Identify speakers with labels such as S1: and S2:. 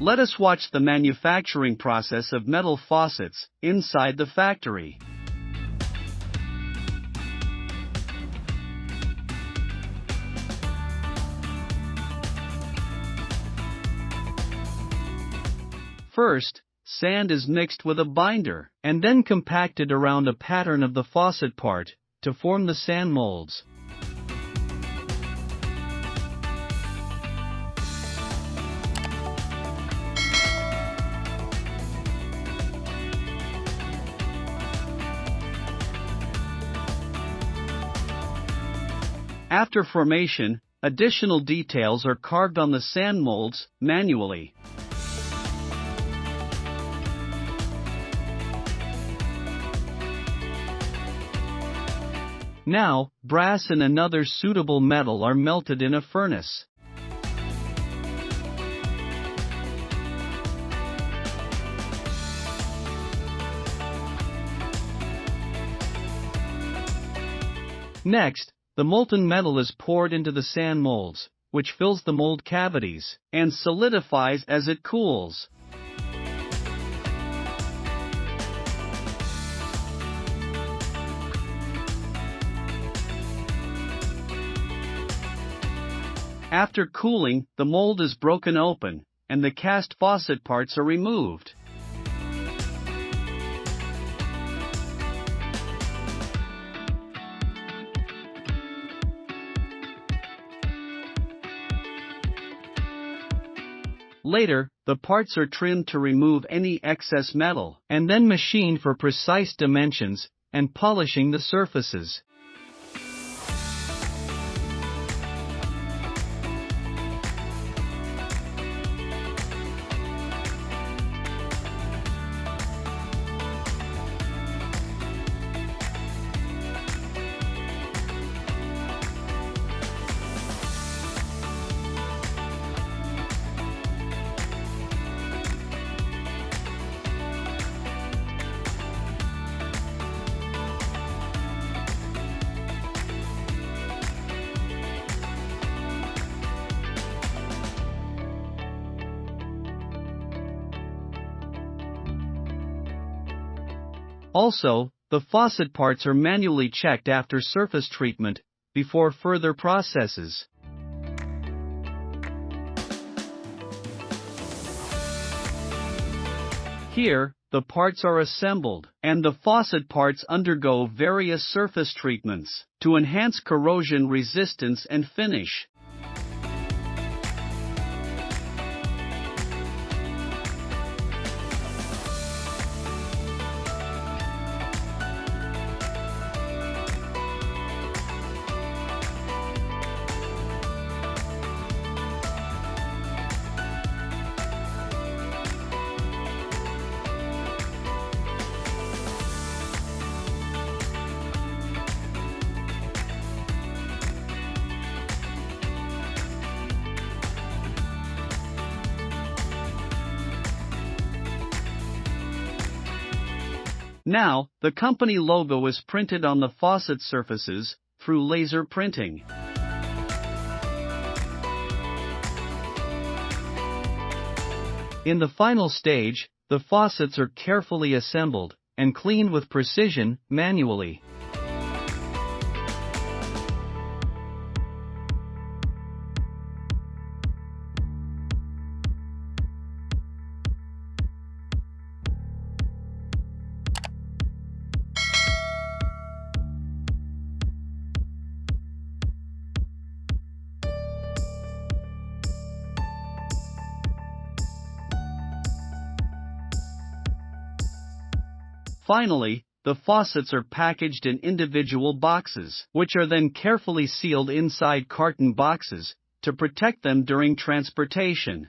S1: Let us watch the manufacturing process of metal faucets inside the factory. First, sand is mixed with a binder, and then compacted around a pattern of the faucet part, to form the sand molds. After formation, additional details are carved on the sand molds manually. Now, brass and another suitable metal are melted in a furnace. Next, the molten metal is poured into the sand molds, which fills the mold cavities and solidifies as it cools. After cooling, the mold is broken open, and the cast faucet parts are removed. Later, the parts are trimmed to remove any excess metal, and then machined for precise dimensions and polishing the surfaces. Also, the faucet parts are manually checked after surface treatment, before further processes. Here, the parts are assembled, and the faucet parts undergo various surface treatments to enhance corrosion resistance and finish. Now, the company logo is printed on the faucet surfaces through laser printing. In the final stage, the faucets are carefully assembled and cleaned with precision manually. Finally, the faucets are packaged in individual boxes, which are then carefully sealed inside carton boxes to protect them during transportation.